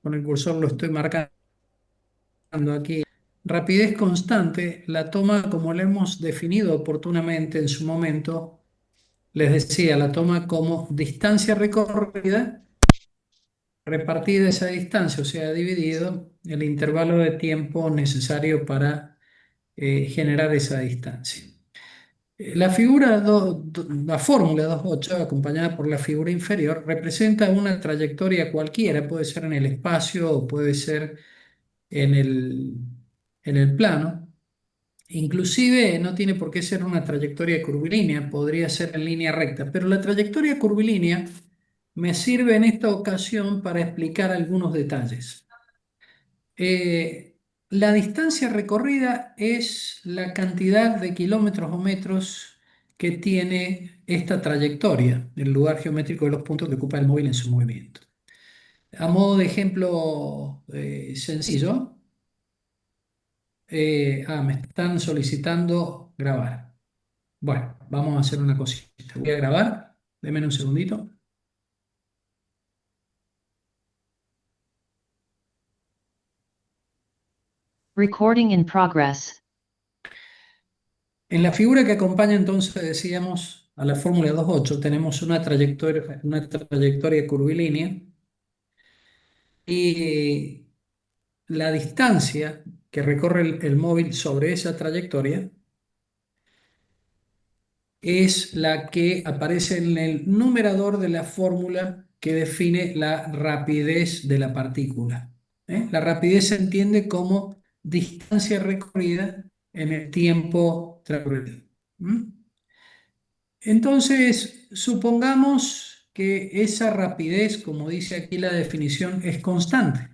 con el cursor lo estoy marcando aquí. Rapidez constante la toma como la hemos definido oportunamente en su momento. Les decía, la toma como distancia recorrida repartida esa distancia, o sea, dividido el intervalo de tiempo necesario para generar esa distancia. La fórmula 2,8, acompañada por la figura inferior, representa una trayectoria cualquiera, puede ser en el espacio o puede ser en en el plano. Inclusive no tiene por qué ser una trayectoria curvilínea, podría ser en línea recta, pero la trayectoria curvilínea me sirve en esta ocasión para explicar algunos detalles. Eh, la distancia recorrida es la cantidad de kilómetros o metros que tiene esta trayectoria, el lugar geométrico de los puntos que ocupa el móvil en su movimiento. A modo de ejemplo sencillo, me están solicitando grabar. Bueno, vamos a hacer una cosita. Voy a grabar, denme un segundito. Recording in progress. En la figura que acompaña entonces, decíamos, a la fórmula 2,8, tenemos una trayectoria curvilínea y la distancia que recorre el móvil sobre esa trayectoria es la que aparece en el numerador de la fórmula que define la rapidez de la partícula. La rapidez se entiende como distancia recorrida en el tiempo transcurrido. ¿Mm? Entonces, supongamos que esa rapidez, como dice aquí la definición, es constante.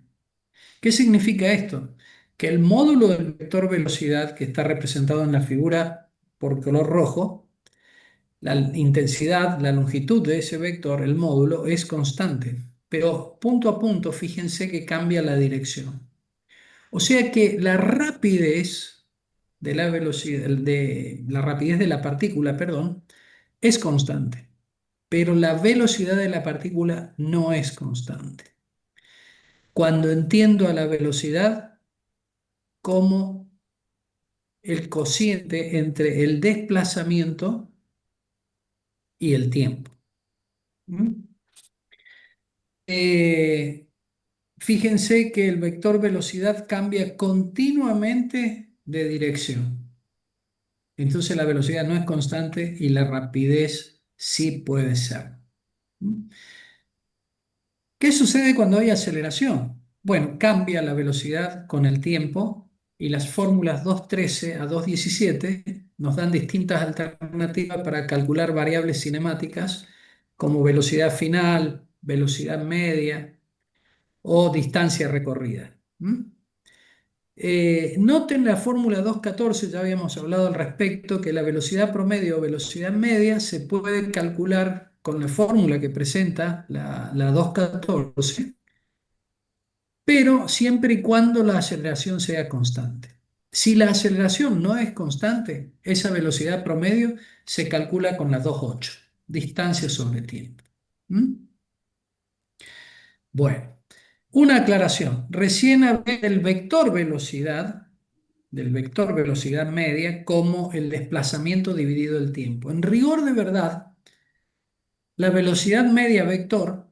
¿Qué significa esto? Que el módulo del vector velocidad, que está representado en la figura por color rojo, la intensidad, la longitud de ese vector, el módulo, es constante. Pero punto a punto, fíjense que cambia la dirección. O sea que la rapidez de la velocidad, de la rapidez de la partícula, perdón, es constante, pero la velocidad de la partícula no es constante. Cuando entiendo a la velocidad como el cociente entre el desplazamiento y el tiempo. ¿Mm? Eh, Fíjense que el vector velocidad cambia continuamente de dirección. Entonces la velocidad no es constante y la rapidez sí puede ser. ¿Mm? ¿Qué sucede cuando hay aceleración? Bueno, cambia la velocidad con el tiempo y las fórmulas 2,13 a 2,17 nos dan distintas alternativas para calcular variables cinemáticas como velocidad final, velocidad media o distancia recorrida. ¿Mm? Noten la fórmula 2,14, ya habíamos hablado al respecto, que la velocidad promedio o velocidad media se puede calcular con la fórmula que presenta la 2,14, pero siempre y cuando la aceleración sea constante. Si la aceleración no es constante, esa velocidad promedio se calcula con la 2,8, distancia sobre tiempo. ¿Mm? Bueno, una aclaración. Recién hablé del vector velocidad media, como el desplazamiento dividido el tiempo. En rigor de verdad, la velocidad media vector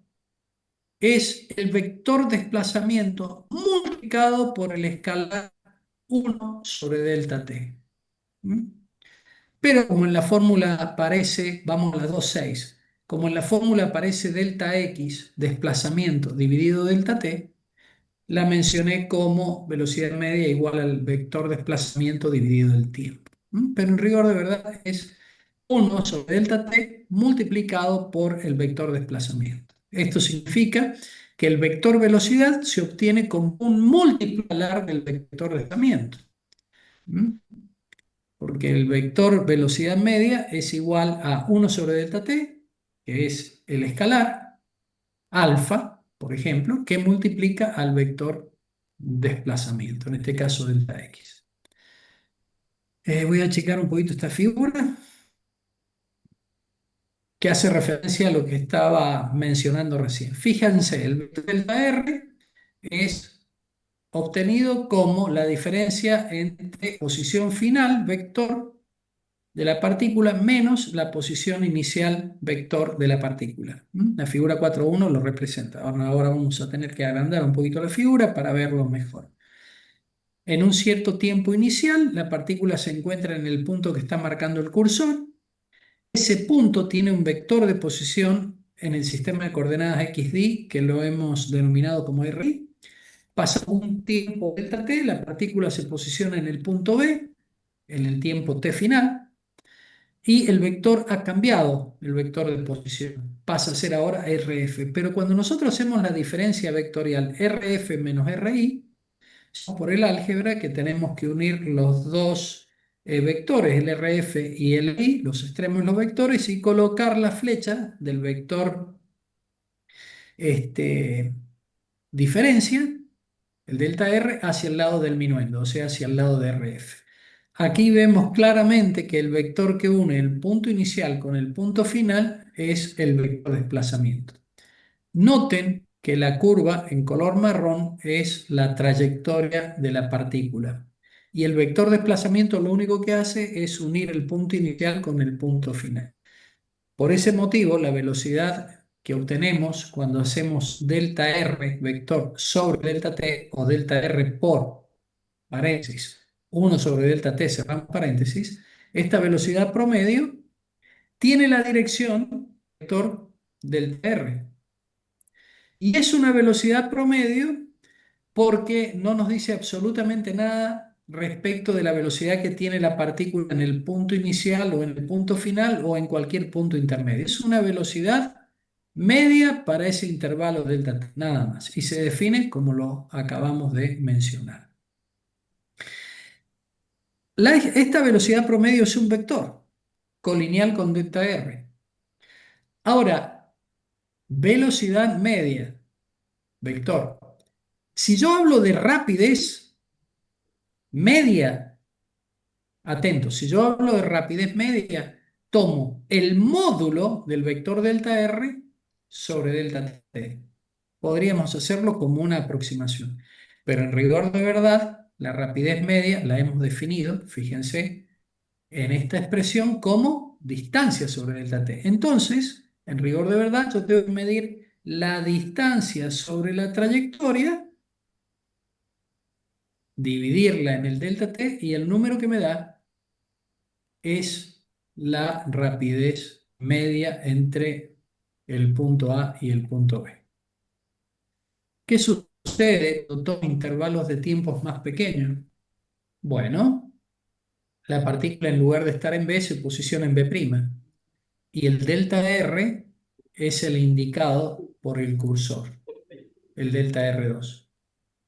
es el vector desplazamiento multiplicado por el escalar 1 sobre delta t. ¿Mm? Pero como en la fórmula aparece, vamos a la 2,6, como en la fórmula aparece delta x, desplazamiento dividido delta t, la mencioné como velocidad media igual al vector desplazamiento dividido el tiempo. ¿Mm? Pero en rigor de verdad es 1 sobre delta t multiplicado por el vector desplazamiento. Esto significa que el vector velocidad se obtiene como un múltiplo escalar del vector desplazamiento. ¿Mm? Porque el vector velocidad media es igual a 1 sobre delta t, que es el escalar, alfa, por ejemplo, que multiplica al vector desplazamiento, en este caso delta x. Voy a checar un poquito esta figura que hace referencia a lo que estaba mencionando recién. Fíjense, el vector delta r es obtenido como la diferencia entre posición final, vector, de la partícula menos la posición inicial vector de la partícula. La figura 4.1 lo representa. Ahora vamos a tener que agrandar un poquito la figura para verlo mejor. En un cierto tiempo inicial, la partícula se encuentra en el punto que está marcando el cursor. Ese punto tiene un vector de posición en el sistema de coordenadas XY, que lo hemos denominado como RI. Pasa un tiempo delta t, la partícula se posiciona en el punto B, en el tiempo t final, y el vector ha cambiado, el vector de posición, pasa a ser ahora RF. Pero cuando nosotros hacemos la diferencia vectorial RF menos RI, por el álgebra que tenemos que unir los dos vectores, el RF y el I, los extremos de los vectores, y colocar la flecha del vector este, diferencia, el delta R, hacia el lado del minuendo, o sea, hacia el lado de RF. Aquí vemos claramente que el vector que une el punto inicial con el punto final es el vector de desplazamiento. Noten que la curva en color marrón es la trayectoria de la partícula y el vector de desplazamiento lo único que hace es unir el punto inicial con el punto final. Por ese motivo, la velocidad que obtenemos cuando hacemos delta R vector sobre delta t o delta R por paréntesis 1 sobre delta t cerramos paréntesis, esta velocidad promedio tiene la dirección vector delta R. Y es una velocidad promedio porque no nos dice absolutamente nada respecto de la velocidad que tiene la partícula en el punto inicial o en el punto final o en cualquier punto intermedio. Es una velocidad media para ese intervalo delta t, nada más. Y se define como lo acabamos de mencionar. Esta velocidad promedio es un vector colineal con delta r. Ahora, velocidad media, vector. Si yo hablo de rapidez media, atento, si yo hablo de rapidez media, tomo el módulo del vector delta r sobre delta t. Podríamos hacerlo como una aproximación, pero en rigor de verdad, la rapidez media la hemos definido, fíjense, en esta expresión como distancia sobre delta t. Entonces, en rigor de verdad, yo tengo que medir la distancia sobre la trayectoria, dividirla en el delta t y el número que me da es la rapidez media entre el punto A y el punto B. ¿Qué sucede cuando tomo intervalos de tiempos más pequeños? Bueno, la partícula en lugar de estar en B se posiciona en B'. Y el delta R es el indicado por el cursor, el delta R2.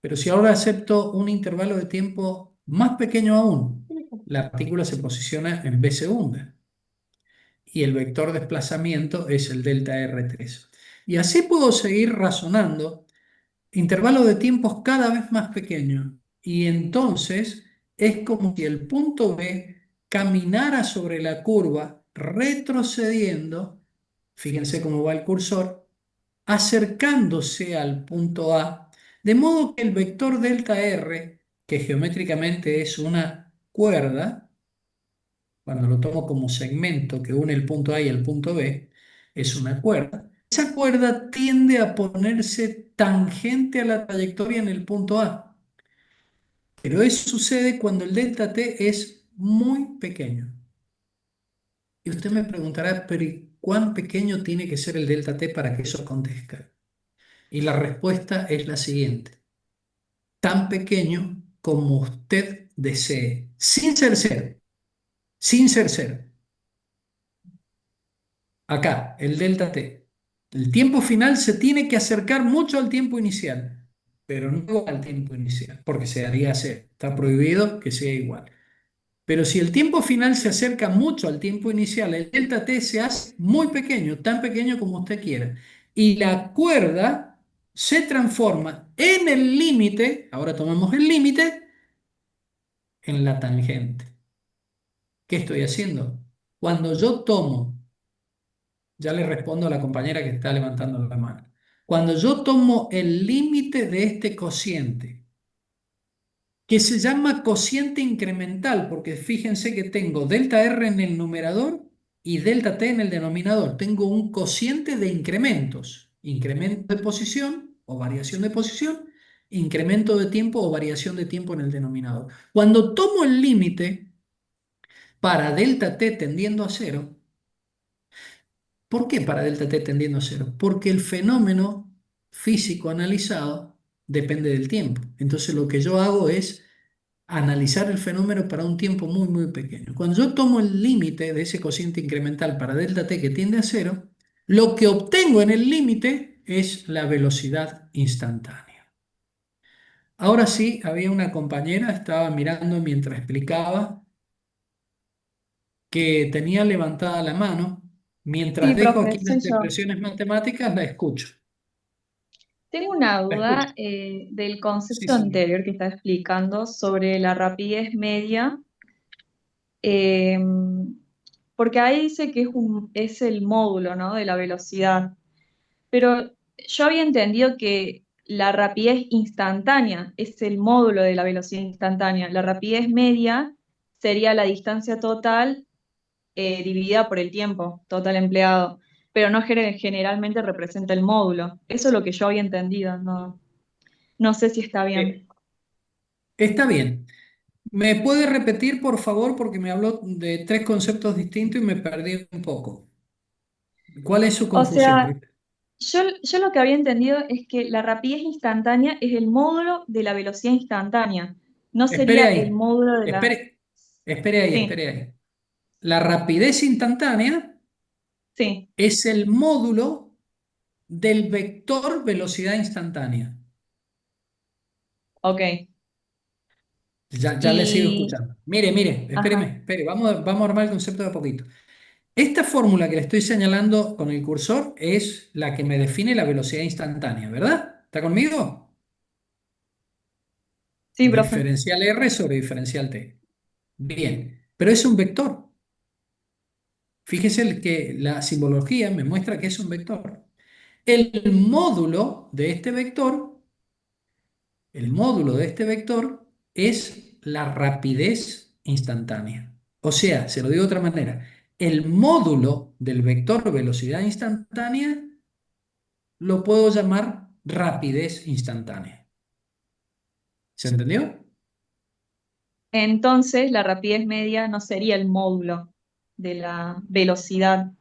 Pero si ahora acepto un intervalo de tiempo más pequeño aún, la partícula se posiciona en B segunda y el vector de desplazamiento es el delta R3. Y así puedo seguir razonando intervalos de tiempos cada vez más pequeños. Y entonces es como si el punto B caminara sobre la curva retrocediendo, fíjense cómo va el cursor, acercándose al punto A, de modo que el vector delta R, que geométricamente es una cuerda, cuando lo tomo como segmento que une el punto A y el punto B, es una cuerda. Esa cuerda tiende a ponerse tangente a la trayectoria en el punto A. Pero eso sucede cuando el delta t es muy pequeño. Y usted me preguntará, pero ¿y cuán pequeño tiene que ser el delta t para que eso acontezca? Y la respuesta es la siguiente: tan pequeño como usted desee, sin ser cero, sin ser cero. Acá, el delta t. El tiempo final se tiene que acercar mucho al tiempo inicial, pero no igual al tiempo inicial, porque se haría cero. Está prohibido que sea igual. Pero si el tiempo final se acerca mucho al tiempo inicial, el delta t se hace muy pequeño, tan pequeño como usted quiera. Y la cuerda se transforma en el límite, ahora tomamos el límite, en la tangente. ¿Qué estoy haciendo? Cuando yo tomo, ya le respondo a la compañera que está levantando la mano. Cuando yo tomo el límite de este cociente, que se llama cociente incremental, porque fíjense que tengo delta R en el numerador y delta T en el denominador. Tengo un cociente de incrementos, incremento de posición o variación de posición, incremento de tiempo o variación de tiempo en el denominador. Cuando tomo el límite para delta T tendiendo a cero, ¿por qué para delta T tendiendo a cero? Porque el fenómeno físico analizado depende del tiempo. Entonces lo que yo hago es analizar el fenómeno para un tiempo muy, muy pequeño. Cuando yo tomo el límite de ese cociente incremental para delta t que tiende a cero, lo que obtengo en el límite es la velocidad instantánea. Ahora sí, había una compañera, estaba mirando mientras explicaba, que tenía levantada la mano. Mientras Sí, dejo aquí profe, las soy yo. expresiones matemáticas, la escucho. Tengo una La escucho. duda del Sí, concepto señor. anterior que está explicando sobre la rapidez media, eh, porque ahí dice que es el módulo, ¿no? De la velocidad, pero yo había entendido que la rapidez instantánea es el módulo de la velocidad instantánea. La rapidez media sería la distancia total dividida por el tiempo total empleado, pero no generalmente representa el módulo. Eso es lo que yo había entendido, no, no sé si está Eh, bien. Está bien. ¿Me puede repetir, por favor, porque me habló de tres conceptos distintos y me perdí un poco? ¿Cuál es su O confusión? sea, yo lo que había entendido es que la rapidez instantánea es el módulo de la velocidad instantánea, no Espere sería el ahí, módulo de la... espere, espere ahí, Sí, espere ahí. La rapidez instantánea sí, es el módulo del vector velocidad instantánea. ok. Ya le sigo Y, escuchando. Mire, mire, espéreme, ajá, espere, vamos a armar el concepto de a poquito. Esta fórmula que le estoy señalando con el cursor es la que me define la velocidad instantánea, ¿verdad? ¿Está conmigo? sí, profe. Diferencial R sobre diferencial T. Bien, pero es un vector. Fíjese que la simbología me muestra que es un vector. El módulo de este vector, el módulo de este vector es la rapidez instantánea. O sea, se lo digo de otra manera, el módulo del vector velocidad instantánea lo puedo llamar rapidez instantánea. ¿Se entendió? Entonces, la rapidez media no sería el módulo de la velocidad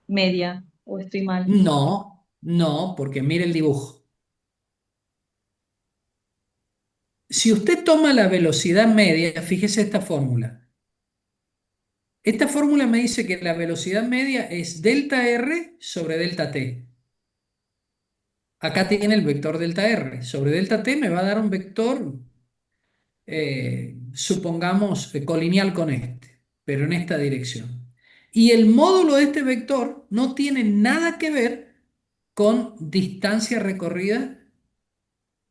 media, o estoy mal. No, no, porque mire el dibujo. Si usted toma la velocidad media, fíjese esta fórmula. Esta fórmula me dice que la velocidad media es delta R sobre delta T. Acá tiene el vector delta R. Sobre delta T me va a dar un vector, supongamos, colineal con este, pero en esta dirección. Y el módulo de este vector no tiene nada que ver con distancia recorrida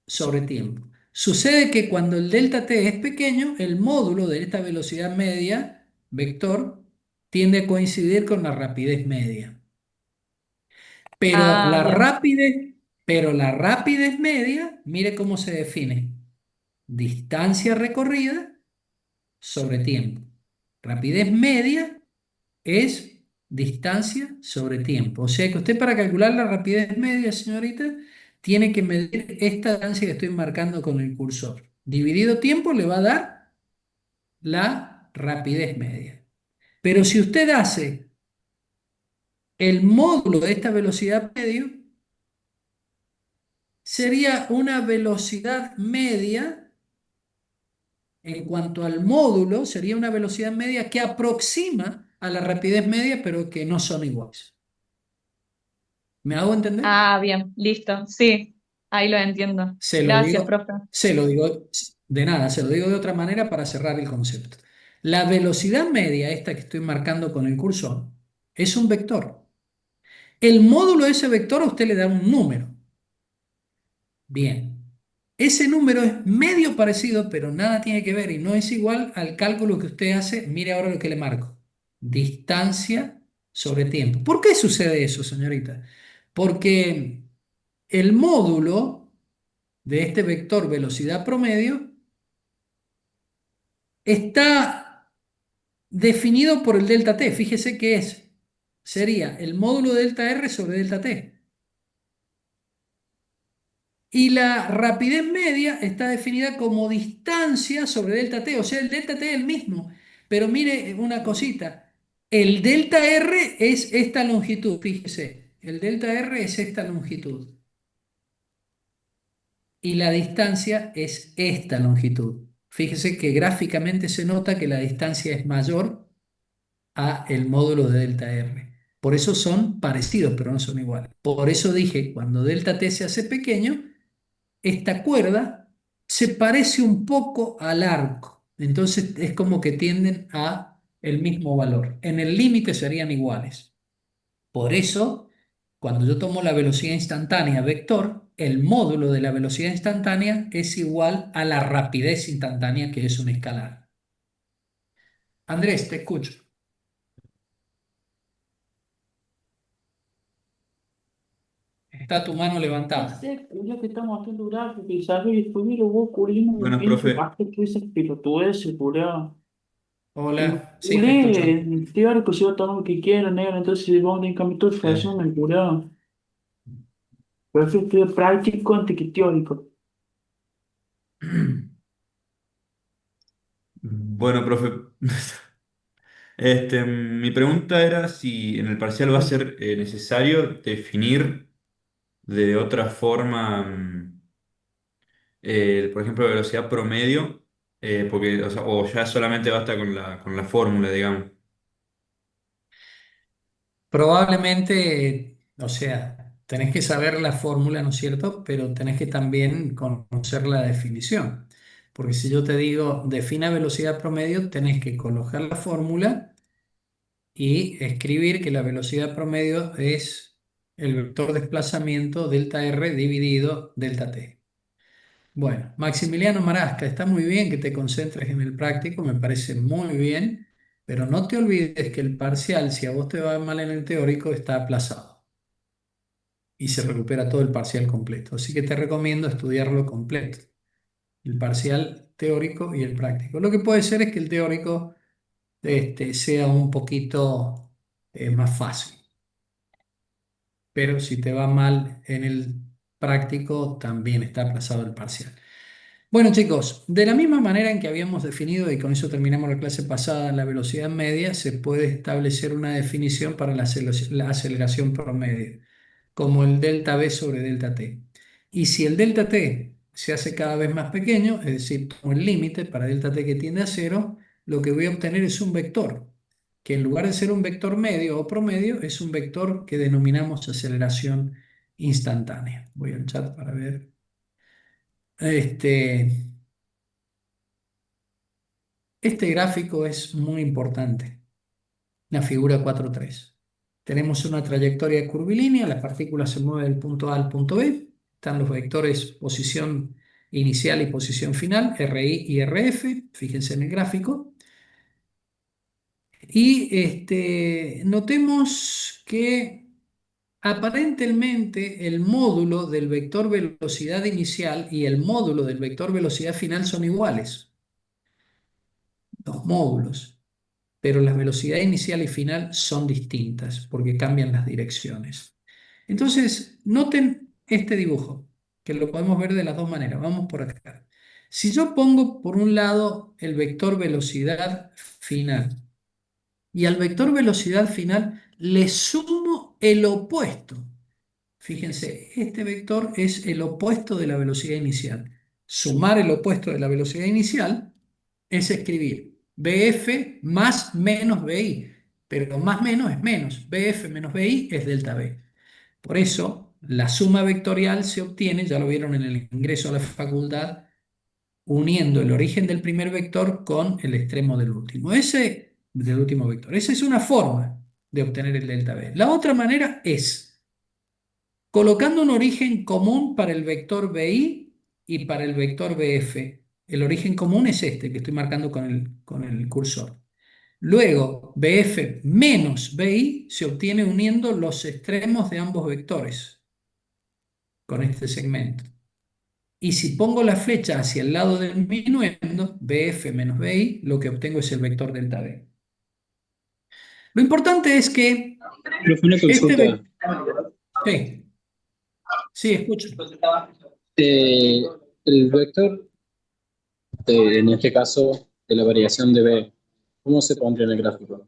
sobre tiempo. Sucede que cuando el delta t es pequeño, el módulo de esta velocidad media, vector, tiende a coincidir con la rapidez media. Pero Ah, la bien. rapidez, pero la rapidez media, mire cómo se define. Distancia recorrida sobre tiempo. Rapidez media es distancia sobre tiempo. O sea que usted para calcular la rapidez media, señorita, tiene que medir esta distancia que estoy marcando con el cursor. Dividido tiempo le va a dar la rapidez media. Pero si usted hace el módulo de esta velocidad medio, sería una velocidad media, en cuanto al módulo, sería una velocidad media que aproxima a la rapidez media, pero que no son iguales. ¿Me hago entender? Ah, bien, listo. Sí, ahí lo entiendo. Se lo Gracias, digo, profe. se lo digo de nada, se lo digo de otra manera para cerrar el concepto. La velocidad media, esta que estoy marcando con el cursor, es un vector. El módulo de ese vector a usted le da un número. Bien. Ese número es medio parecido, pero nada tiene que ver y no es igual al cálculo que usted hace. Mire ahora lo que le marco. Distancia sobre tiempo. ¿Por qué sucede eso, señorita? Porque el módulo de este vector velocidad promedio está definido por el delta t. Fíjese que sería el módulo de delta r sobre delta t. Y la rapidez media está definida como distancia sobre delta t, o sea, el delta t es el mismo. Pero mire una cosita, el delta r es esta longitud, fíjese, el delta r es esta longitud y la distancia es esta longitud. Fíjese que gráficamente se nota que la distancia es mayor a el módulo de delta r. Por eso son parecidos, pero no son iguales. Por eso dije, cuando delta t se hace pequeño, esta cuerda se parece un poco al arco. Entonces es como que tienden a el mismo valor. En el límite serían iguales. Por eso, cuando yo tomo la velocidad instantánea vector, el módulo de la velocidad instantánea es igual a la rapidez instantánea, que es un escalar. Andrés, te escucho. Está tu mano levantada. Sé, es lo que estamos haciendo gráfico y sabes, y después me lo voy ocurriendo Bueno, y pienso, profe, basta que esas pelotudeces, curado. El Hola, sí, te escucho. culé, el teórico se va a tomar lo que quiera, negro, entonces vamos a tener que cambiar todo el eh, resumen, curado. Prefiero estudiar práctico antes que teórico. bueno, profe, mi pregunta era si en el parcial va a ser necesario definir de otra forma, por ejemplo, velocidad promedio, porque, o sea, o ya solamente basta con la fórmula, digamos. Probablemente, o sea, tenés que saber la fórmula, ¿no es cierto? Pero tenés que también conocer la definición. Porque si yo te digo defina velocidad promedio, tenés que colocar la fórmula y escribir que la velocidad promedio es el vector desplazamiento delta R dividido delta T. Bueno, Maximiliano Marasca, está muy bien que te concentres en el práctico, me parece muy bien, pero no te olvides que el parcial, si a vos te va mal en el teórico, está aplazado y se recupera todo el parcial completo. Así que te recomiendo estudiarlo completo, el parcial teórico y el práctico. Lo que puede ser es que el teórico sea un poquito más fácil, pero si te va mal en el práctico, también está aplazado el parcial. Bueno, chicos, de la misma manera en que habíamos definido, y con eso terminamos la clase pasada, la velocidad media, se puede establecer una definición para la aceleración promedio, como el delta V sobre delta T. Y si el delta T se hace cada vez más pequeño, es decir, tomo el límite para delta T que tiende a cero, lo que voy a obtener es un vector, que en lugar de ser un vector medio o promedio, es un vector que denominamos aceleración instantánea. Voy al chat para ver. Este, Este gráfico es muy importante, la figura 4.3. Tenemos una trayectoria curvilínea, la partícula se mueve del punto A al punto B, están los vectores posición inicial y posición final, RI y RF, fíjense en el gráfico. Y notemos que aparentemente el módulo del vector velocidad inicial y el módulo del vector velocidad final son iguales, los módulos. Pero la velocidad inicial y final son distintas porque cambian las direcciones. Entonces, noten este dibujo, que lo podemos ver de las dos maneras. Vamos por acá. Si yo pongo por un lado el vector velocidad final y al vector velocidad final le sumo el opuesto. Fíjense, este vector es el opuesto de la velocidad inicial. Sumar el opuesto de la velocidad inicial es escribir BF más menos BI, pero más menos es menos. BF menos BI es delta B. Por eso, la suma vectorial se obtiene, ya lo vieron en el ingreso a la facultad, uniendo el origen del primer vector con el extremo del último vector. Esa es una forma de obtener el delta B. La otra manera es colocando un origen común para el vector BI y para el vector BF. El origen común es este que estoy marcando con el cursor. Luego, BF menos BI se obtiene uniendo los extremos de ambos vectores. con este segmento. Y si pongo la flecha hacia el lado del minuendo, BF menos BI, lo que obtengo es el vector delta B. Lo importante es que Profe, una este consulta. vector... Sí, sí, escucho. Eh, el vector, en este caso, de la variación de B, ¿cómo se pondría en el gráfico?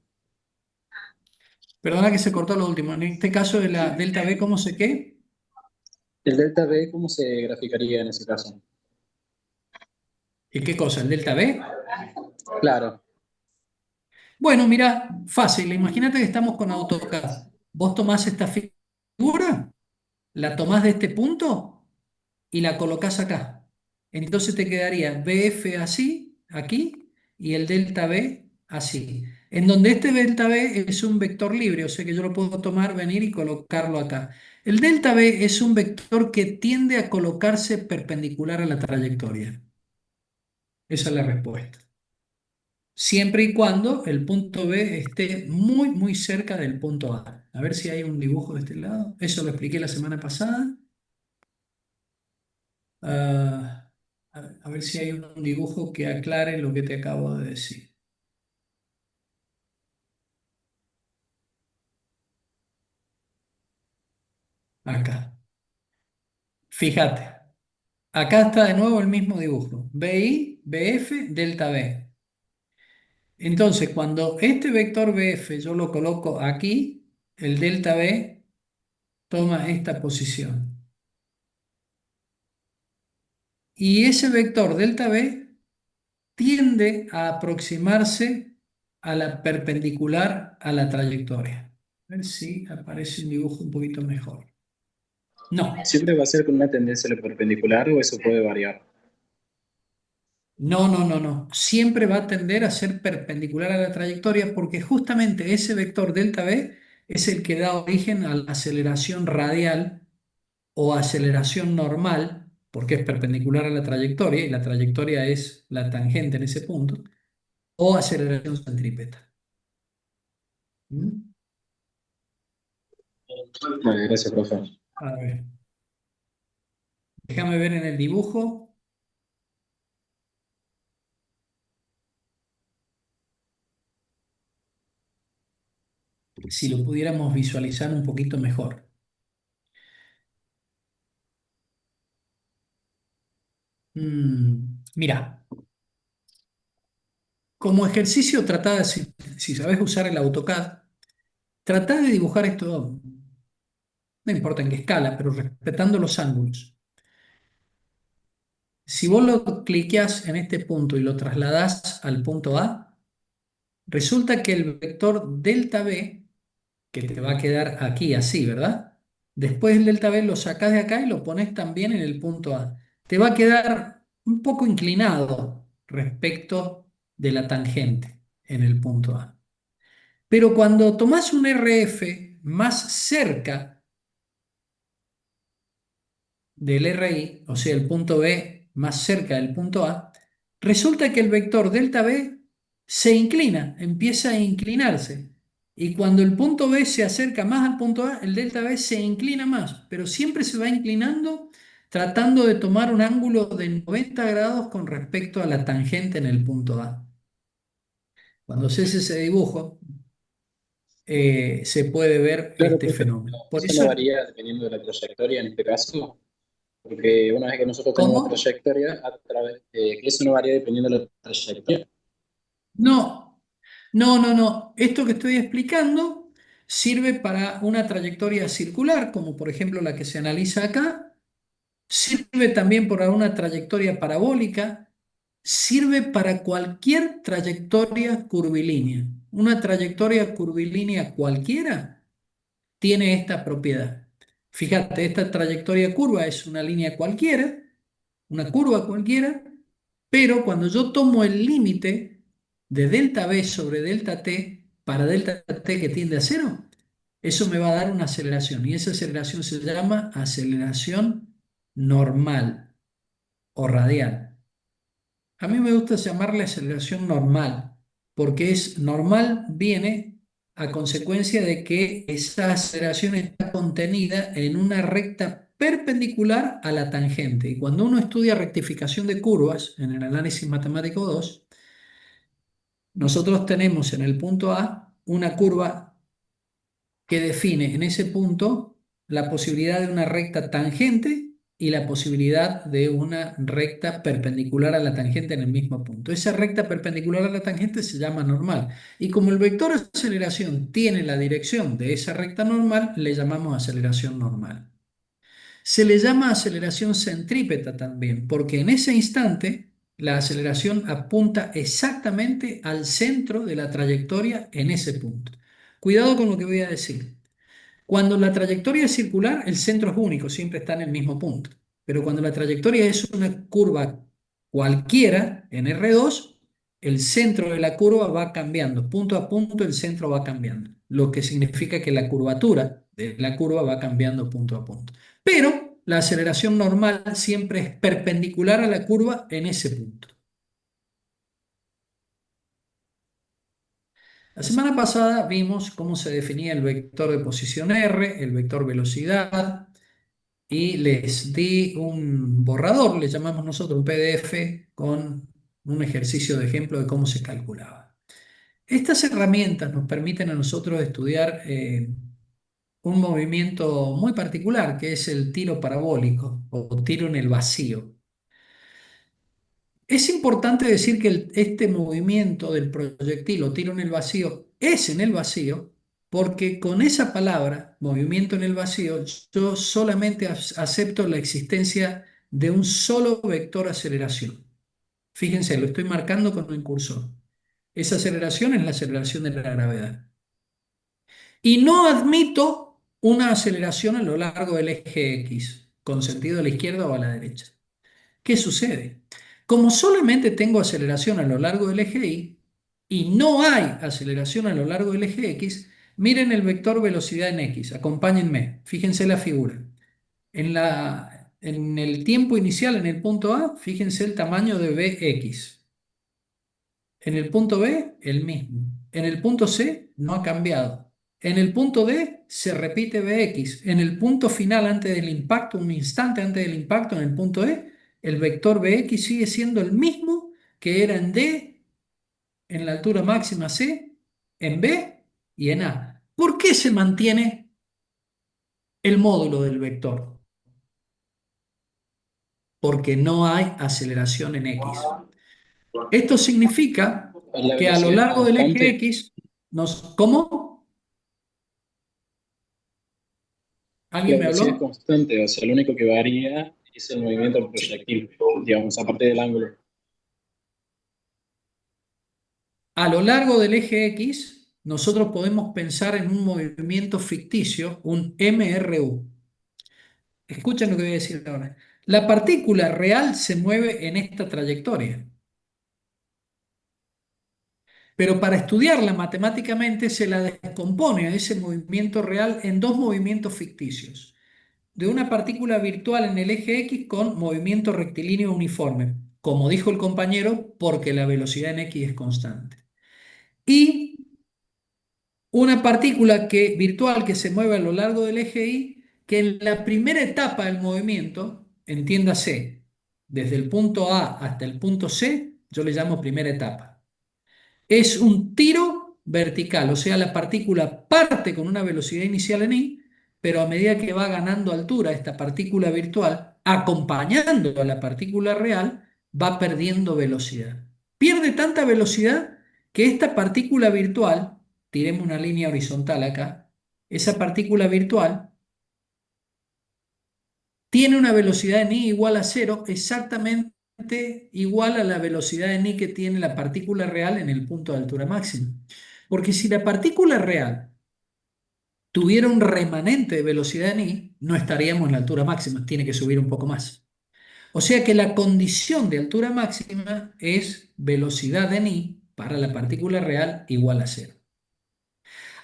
Perdona que se cortó lo último. En este caso de la delta B, ¿cómo se qué? El delta B, ¿cómo se graficaría en ese caso? ¿Y qué cosa? ¿El delta B? Claro, Bueno, mira, fácil. Imagínate que estamos con AutoCAD. Vos tomás esta figura, la tomás de este punto y la colocás acá. Entonces te quedaría BF así, aquí, y el delta B así. En donde este delta B es un vector libre, o sea que yo lo puedo tomar, venir y colocarlo acá. El delta B es un vector que tiende a colocarse perpendicular a la trayectoria. Esa es la respuesta. Siempre y cuando el punto B esté muy, muy cerca del punto A. A ver si hay un dibujo de este lado. Eso lo expliqué la semana pasada. Ah, a ver si hay un dibujo que aclare lo que te acabo de decir. Acá. Fíjate. Acá está de nuevo el mismo dibujo. BI, BF, delta B. Entonces, cuando este vector BF yo lo coloco aquí, el delta B toma esta posición. Y ese vector delta B tiende a aproximarse a la perpendicular a la trayectoria. A ver si aparece un dibujo un poquito mejor. No, ¿siempre va a ser con una tendencia a lo perpendicular o eso puede variar? no, no, no, no. Siempre va a tender a ser perpendicular a la trayectoria porque justamente ese vector delta B es el que da origen a la aceleración radial o aceleración normal, porque es perpendicular a la trayectoria y la trayectoria es la tangente en ese punto, o aceleración centrípeta. ¿Mm? Vale, gracias, profe. A ver, déjame ver en el dibujo. Si lo pudiéramos visualizar un poquito mejor. Mira, como ejercicio trata de, si sabes usar el AutoCAD, trata de dibujar esto, no importa en qué escala, pero respetando los ángulos. Si vos lo cliqueás en este punto y lo trasladás al punto A, resulta que el vector delta B, que te va a quedar aquí así, ¿verdad? Después el delta B lo sacás de acá y lo pones también en el punto A. Te va a quedar un poco inclinado respecto de la tangente en el punto A. Pero cuando tomás un RF más cerca del RI, o sea, el punto B más cerca del punto A, resulta que el vector delta B se inclina, empieza a inclinarse. Y cuando el punto B se acerca más al punto A, el delta B se inclina más, pero siempre se va inclinando tratando de tomar un ángulo de 90 grados con respecto a la tangente en el punto A. Cuando haces ese dibujo, se puede ver Claro, este profe, fenómeno. Por eso no eso, varía dependiendo de la trayectoria en este caso, porque una vez que nosotros tenemos ¿cómo? trayectoria, a través, eso no varía dependiendo de la trayectoria. No, no, no, no. Esto que estoy explicando sirve para una trayectoria circular, como por ejemplo la que se analiza acá. Sirve también para una trayectoria parabólica. Sirve para cualquier trayectoria curvilínea. Una trayectoria curvilínea cualquiera tiene esta propiedad. Fíjate, esta trayectoria curva es una línea cualquiera, una curva cualquiera, pero cuando yo tomo el límite de delta B sobre delta T para delta T que tiende a cero, eso me va a dar una aceleración y esa aceleración se llama aceleración normal o radial. A mí me gusta llamarle aceleración normal porque es normal, viene a consecuencia de que esa aceleración está contenida en una recta perpendicular a la tangente. Y cuando uno estudia rectificación de curvas en el análisis matemático 2, nosotros tenemos en el punto A una curva que define en ese punto la posibilidad de una recta tangente y la posibilidad de una recta perpendicular a la tangente en el mismo punto. Esa recta perpendicular a la tangente se llama normal. Y como el vector de aceleración tiene la dirección de esa recta normal, le llamamos aceleración normal. Se le llama aceleración centrípeta también, porque en ese instante la aceleración apunta exactamente al centro de la trayectoria en ese punto. Cuidado con lo que voy a decir. Cuando la trayectoria es circular, el centro es único, siempre está en el mismo punto. Pero cuando la trayectoria es una curva cualquiera, en R2, el centro de la curva va cambiando. Punto a punto el centro va cambiando. Lo que significa que la curvatura de la curva va cambiando punto a punto. Pero la aceleración normal siempre es perpendicular a la curva en ese punto. La semana pasada vimos cómo se definía el vector de posición R, el vector velocidad, y les di un borrador, le llamamos nosotros un PDF, con un ejercicio de ejemplo de cómo se calculaba. Estas herramientas nos permiten a nosotros estudiar un movimiento muy particular, que es el tiro parabólico o tiro en el vacío. Es importante decir que este movimiento del proyectil o tiro en el vacío es en el vacío, porque con esa palabra, movimiento en el vacío, yo solamente acepto la existencia de un solo vector aceleración. Fíjense, lo estoy marcando con un cursor. Esa aceleración es la aceleración de la gravedad. Y no admito una aceleración a lo largo del eje X, con sentido a la izquierda o a la derecha. ¿Qué sucede? Como solamente tengo aceleración a lo largo del eje y no hay aceleración a lo largo del eje X, miren el vector velocidad en X, acompáñenme, fíjense la figura. En el tiempo inicial, en el punto A, fíjense el tamaño de Bx. En el punto B, el mismo. En el punto C, no ha cambiado. En el punto D, se repite Bx. En el punto final, antes del impacto, un instante antes del impacto, en el punto E, el vector Bx sigue siendo el mismo que era en D, en la altura máxima C, en B y en A. ¿Por qué se mantiene el módulo del vector? Porque no hay aceleración en X. Esto significa La que a lo velocidad es largo del eje constante. X, ¿cómo? La ¿Alguien me velocidad es habló? constante, o sea, lo único que varía es el movimiento del proyectil, digamos, aparte del ángulo. A lo largo del eje X, nosotros podemos pensar en un movimiento ficticio, un MRU. Escuchen lo que voy a decir ahora. La partícula real se mueve en esta trayectoria. Pero para estudiarla matemáticamente se la descompone a ese movimiento real en dos movimientos ficticios. De una partícula virtual en el eje X con movimiento rectilíneo uniforme, como dijo el compañero, porque la velocidad en X es constante. Y una partícula virtual que se mueve a lo largo del eje Y, que en la primera etapa del movimiento, entiéndase, desde el punto A hasta el punto C, yo le llamo primera etapa. Es un tiro vertical, o sea, la partícula parte con una velocidad inicial en I, pero a medida que va ganando altura esta partícula virtual, acompañando a la partícula real, va perdiendo velocidad. Pierde tanta velocidad que esta partícula virtual, tiremos una línea horizontal acá, esa partícula virtual tiene una velocidad en I igual a cero, exactamente igual a la velocidad en I que tiene la partícula real en el punto de altura máxima. Porque si la partícula real tuviera un remanente de velocidad en I, no estaríamos en la altura máxima, tiene que subir un poco más. O sea que la condición de altura máxima es velocidad en I para la partícula real igual a cero.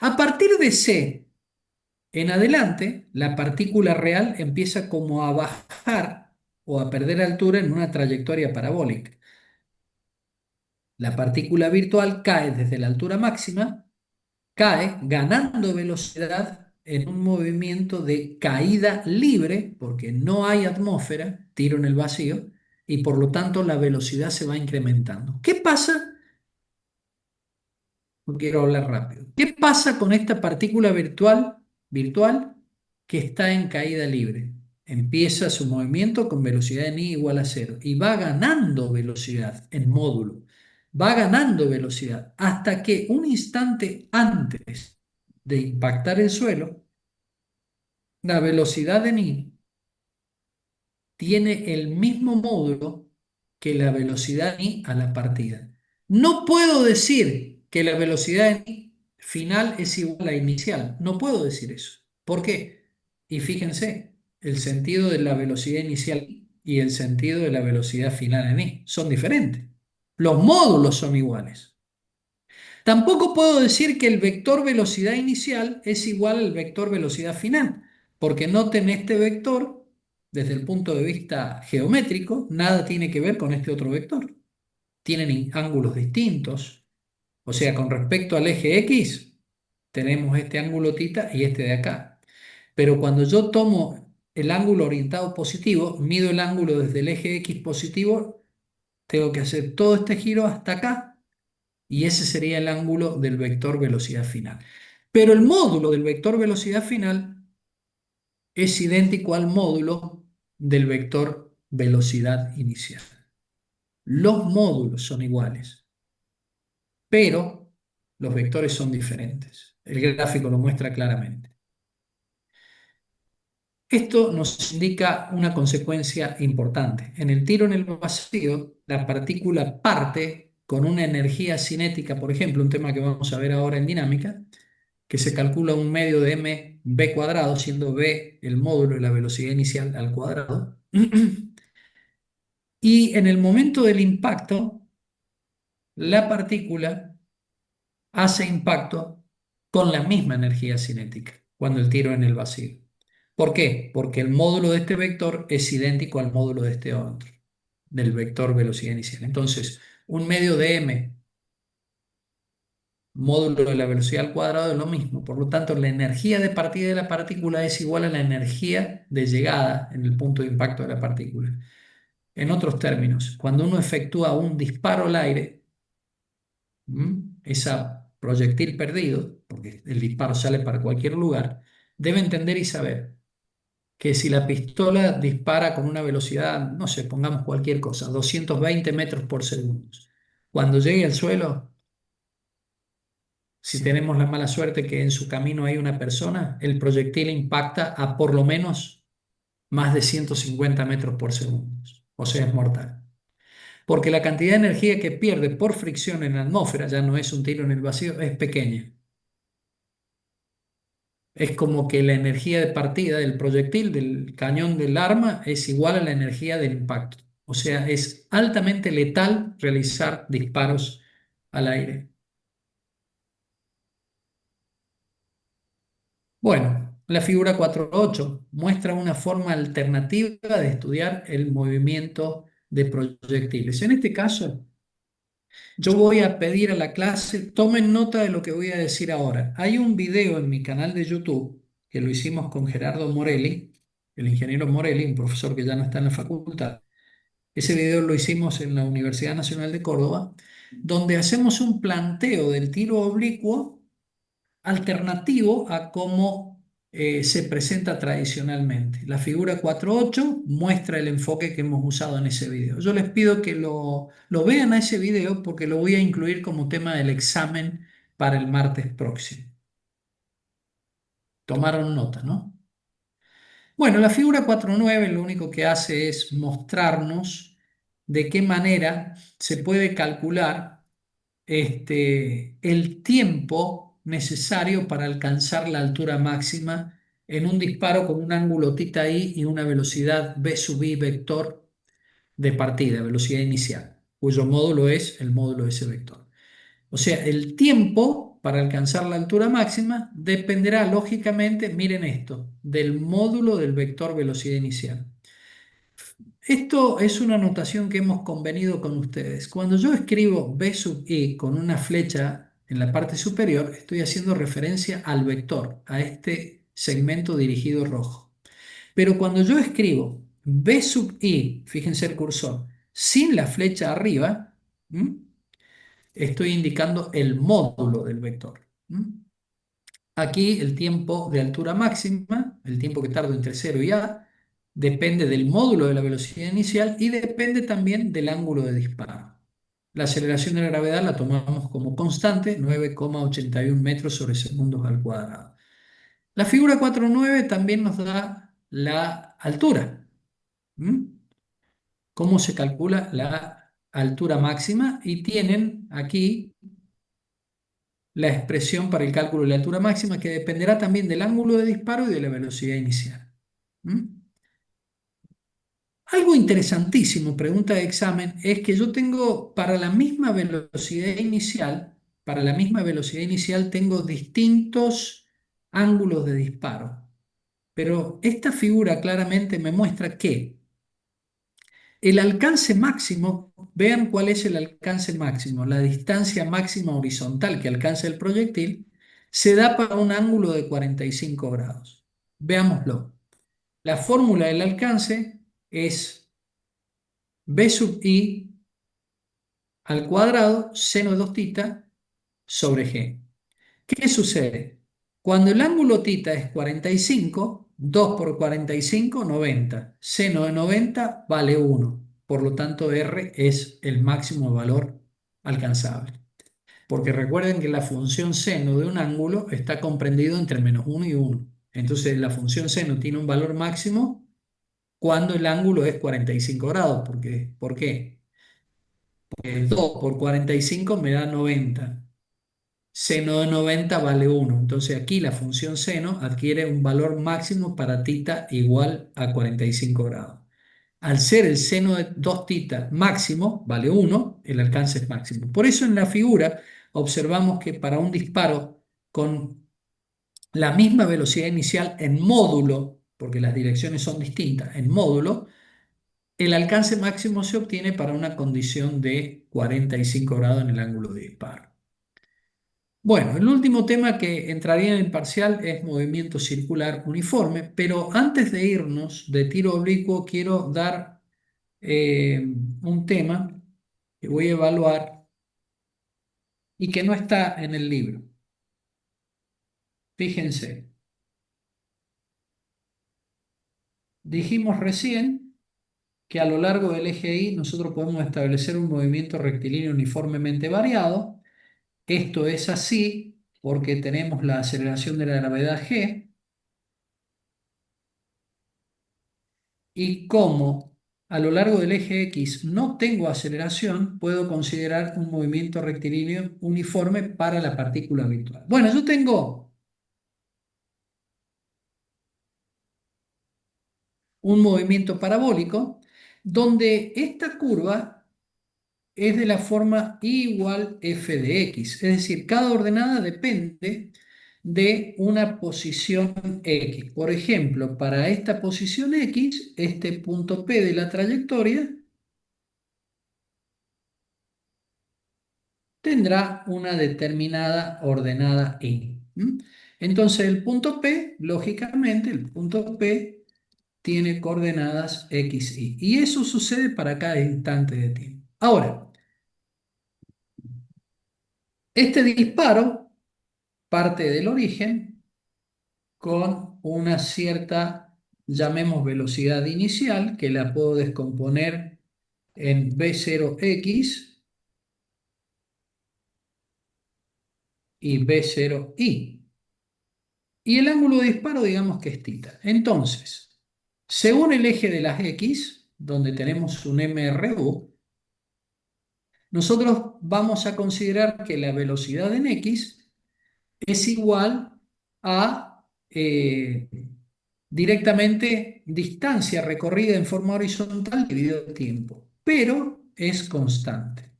A partir de C en adelante, la partícula real empieza como a bajar o a perder altura en una trayectoria parabólica. La partícula virtual cae desde la altura máxima, cae ganando velocidad en un movimiento de caída libre, porque no hay atmósfera, tiro en el vacío, y por lo tanto la velocidad se va incrementando. ¿Qué pasa? No quiero hablar rápido. ¿Qué pasa con esta partícula virtual que está en caída libre? Empieza su movimiento con velocidad en i igual a cero y va ganando velocidad en módulo. Va ganando velocidad hasta que un instante antes de impactar el suelo, la velocidad en i tiene el mismo módulo que la velocidad i a la partida. No puedo decir que la velocidad en i final es igual a la inicial. No puedo decir eso. ¿Por qué? Y fíjense, el sentido de la velocidad inicial y el sentido de la velocidad final en i son diferentes. Los módulos son iguales. Tampoco puedo decir que el vector velocidad inicial es igual al vector velocidad final, porque noten este vector, desde el punto de vista geométrico, nada tiene que ver con este otro vector. Tienen ángulos distintos. O sea, con respecto al eje X, tenemos este ángulo tita y este de acá. Pero cuando yo tomo el ángulo orientado positivo, mido el ángulo desde el eje X positivo, tengo que hacer todo este giro hasta acá y ese sería el ángulo del vector velocidad final. Pero el módulo del vector velocidad final es idéntico al módulo del vector velocidad inicial. Los módulos son iguales, pero los vectores son diferentes. El gráfico lo muestra claramente. Esto nos indica una consecuencia importante. En el tiro en el vacío, la partícula parte con una energía cinética, por ejemplo, un tema que vamos a ver ahora en dinámica, que se calcula un medio de mv cuadrado, siendo v el módulo de la velocidad inicial al cuadrado. Y en el momento del impacto, la partícula hace impacto con la misma energía cinética cuando el tiro en el vacío. ¿Por qué? Porque el módulo de este vector es idéntico al módulo de este otro, del vector velocidad inicial. Entonces, un medio de m módulo de la velocidad al cuadrado es lo mismo. Por lo tanto, la energía de partida de la partícula es igual a la energía de llegada en el punto de impacto de la partícula. En otros términos, cuando uno efectúa un disparo al aire, esa proyectil perdido, porque el disparo sale para cualquier lugar, debe entender y saber que si la pistola dispara con una velocidad, no sé, pongamos cualquier cosa, 220 metros por segundo, cuando llegue al suelo, si tenemos la mala suerte que en su camino hay una persona, el proyectil impacta a por lo menos más de 150 metros por segundo, o sea, es mortal. Porque la cantidad de energía que pierde por fricción en la atmósfera, ya no es un tiro en el vacío, es pequeña. Es como que la energía de partida del proyectil, del cañón del arma, es igual a la energía del impacto. O sea, es altamente letal realizar disparos al aire. Bueno, la figura 4.8 muestra una forma alternativa de estudiar el movimiento de proyectiles. En este caso, yo voy a pedir a la clase, tomen nota de lo que voy a decir ahora. Hay un video en mi canal de YouTube que lo hicimos con Gerardo Morelli, el ingeniero Morelli, un profesor que ya no está en la facultad. Ese video lo hicimos en la Universidad Nacional de Córdoba, donde hacemos un planteo del tiro oblicuo alternativo a cómo se presenta tradicionalmente. La figura 4.8 muestra el enfoque que hemos usado en ese video. Yo les pido que lo vean a ese video porque lo voy a incluir como tema del examen para el martes próximo. Tomaron nota, ¿no? Bueno, la figura 4.9 lo único que hace es mostrarnos de qué manera se puede calcular el tiempo necesario para alcanzar la altura máxima en un disparo con un ángulo θ i y una velocidad v sub i vector de partida, velocidad inicial, cuyo módulo es el módulo de ese vector. O sea, el tiempo para alcanzar la altura máxima dependerá lógicamente, miren esto, del módulo del vector velocidad inicial. Esto es una notación que hemos convenido con ustedes. Cuando yo escribo v sub i con una flecha en la parte superior, estoy haciendo referencia al vector, a este segmento dirigido rojo. Pero cuando yo escribo B sub i, fíjense el cursor, sin la flecha arriba, ¿m? Estoy indicando el módulo del vector. ¿M? Aquí el tiempo de altura máxima, el tiempo que tardo entre 0 y a, depende del módulo de la velocidad inicial y depende también del ángulo de disparo. La aceleración de la gravedad la tomamos como constante, 9,81 metros sobre segundos al cuadrado. La figura 4.9 también nos da la altura. ¿Mm? Cómo se calcula la altura máxima y tienen aquí la expresión para el cálculo de la altura máxima que dependerá también del ángulo de disparo y de la velocidad inicial. ¿Mm? Algo interesantísimo, pregunta de examen, es que yo tengo para la misma velocidad inicial, tengo distintos ángulos de disparo. Pero esta figura claramente me muestra que el alcance máximo, vean cuál es el alcance máximo, la distancia máxima horizontal que alcanza el proyectil, se da para un ángulo de 45 grados. Veámoslo. La fórmula del alcance es B sub i al cuadrado seno de 2 θ sobre g. ¿Qué sucede? Cuando el ángulo θ es 45, 2 por 45, 90. Seno de 90 vale 1. Por lo tanto, R es el máximo valor alcanzable. Porque recuerden que la función seno de un ángulo está comprendido entre menos 1 y 1. Entonces, la función seno tiene un valor máximo cuando el ángulo es 45 grados. ¿Por qué? Porque 2 por 45 me da 90. Seno de 90 vale 1. Entonces aquí la función seno adquiere un valor máximo para θ igual a 45 grados. Al ser el seno de 2 θ máximo, vale 1, el alcance es máximo. Por eso en la figura observamos que para un disparo con la misma velocidad inicial en módulo, porque las direcciones son distintas, en módulo, el alcance máximo se obtiene para una condición de 45 grados en el ángulo de disparo. Bueno, el último tema que entraría en el parcial es movimiento circular uniforme, pero antes de irnos de tiro oblicuo quiero dar un tema que voy a evaluar y que no está en el libro. Fíjense, dijimos recién que a lo largo del eje Y nosotros podemos establecer un movimiento rectilíneo uniformemente variado. Esto es así porque tenemos la aceleración de la gravedad G. Y como a lo largo del eje X no tengo aceleración, puedo considerar un movimiento rectilíneo uniforme para la partícula virtual. Bueno, yo tengo un movimiento parabólico donde esta curva es de la forma I igual f de x, es decir, cada ordenada depende de una posición x. Por ejemplo, para esta posición x, este punto P de la trayectoria tendrá una determinada ordenada I. Entonces el punto P, lógicamente, el punto P tiene coordenadas x, y. Y eso sucede para cada instante de tiempo. Ahora, este disparo parte del origen con una cierta, llamemos velocidad inicial, que la puedo descomponer en v0x y v0y. Y el ángulo de disparo, digamos que es θ. Entonces, según el eje de las x, donde tenemos un MRU, nosotros vamos a considerar que la velocidad en x es igual a directamente distancia recorrida en forma horizontal dividido el tiempo, pero es constante.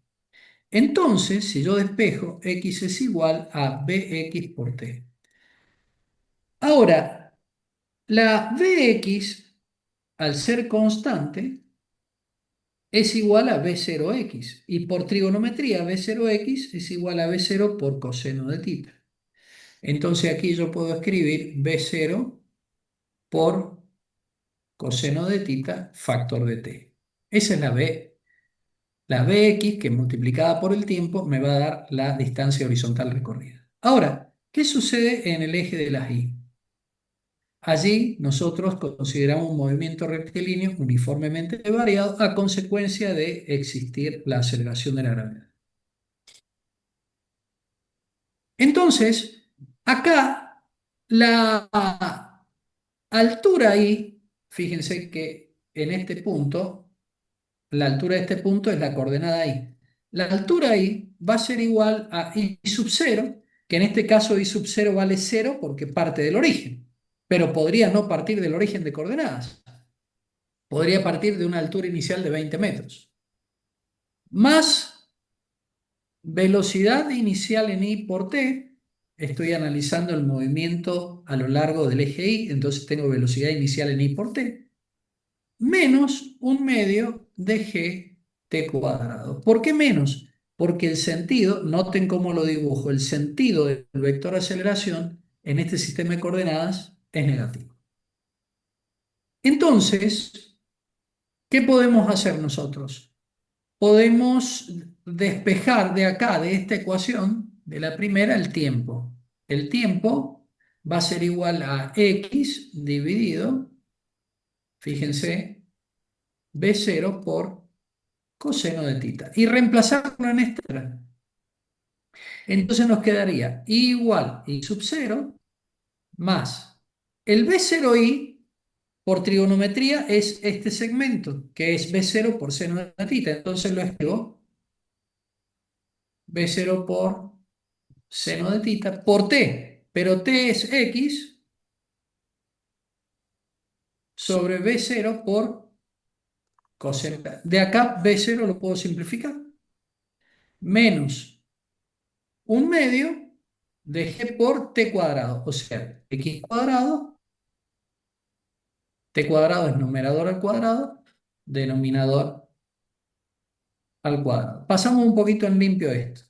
Entonces, si yo despejo, x es igual a bx por t. Ahora, la Vx, al ser constante, es igual a B0x. Y por trigonometría, B0x es igual a B0 por coseno de θ. Entonces aquí yo puedo escribir B0 por coseno de tita factor de t. Esa es la B. La Bx, que multiplicada por el tiempo, me va a dar la distancia horizontal recorrida. Ahora, ¿qué sucede en el eje de las y? Allí nosotros consideramos un movimiento rectilíneo uniformemente variado a consecuencia de existir la aceleración de la gravedad. Entonces, acá la altura y, fíjense que en este punto, la altura de este punto es la coordenada y. La altura y va a ser igual a i sub 0, que en este caso i sub 0 vale 0 porque parte del origen, pero podría no partir del origen de coordenadas. Podría partir de una altura inicial de 20 metros. Más velocidad inicial en i por t. Estoy analizando el movimiento a lo largo del eje y, entonces tengo velocidad inicial en i por t, menos un medio de g t cuadrado. ¿Por qué menos? Porque el sentido, noten cómo lo dibujo, el sentido del vector de aceleración en este sistema de coordenadas es negativo. Entonces, ¿qué podemos hacer nosotros? Podemos despejar de acá, de esta ecuación, de la primera, el tiempo. El tiempo va a ser igual a x dividido, fíjense, b0 por coseno de tita. Y reemplazarlo en esta. Entonces nos quedaría i igual i sub 0 más el b0i por trigonometría es este segmento, que es b0 por seno de tita. Entonces lo escribo b0 por seno de tita por t, pero t es x sobre b0 por coseno. De acá b0 lo puedo simplificar. Menos un medio de g por t cuadrado, o sea, x cuadrado, t cuadrado es numerador al cuadrado, denominador al cuadrado. Pasamos un poquito en limpio esto.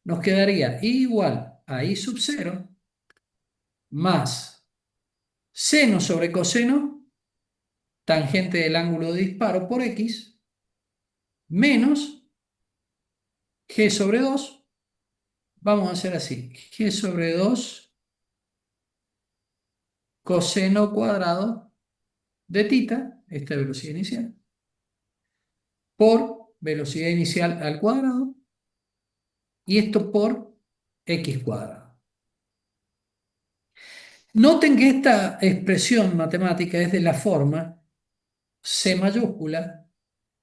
Nos quedaría i igual a i sub 0 más seno sobre coseno, tangente del ángulo de disparo por x, menos g sobre 2. Vamos a hacer así, g sobre 2 coseno cuadrado de tita, esta es velocidad inicial, por velocidad inicial al cuadrado, y esto por x cuadrado. Noten que esta expresión matemática es de la forma c mayúscula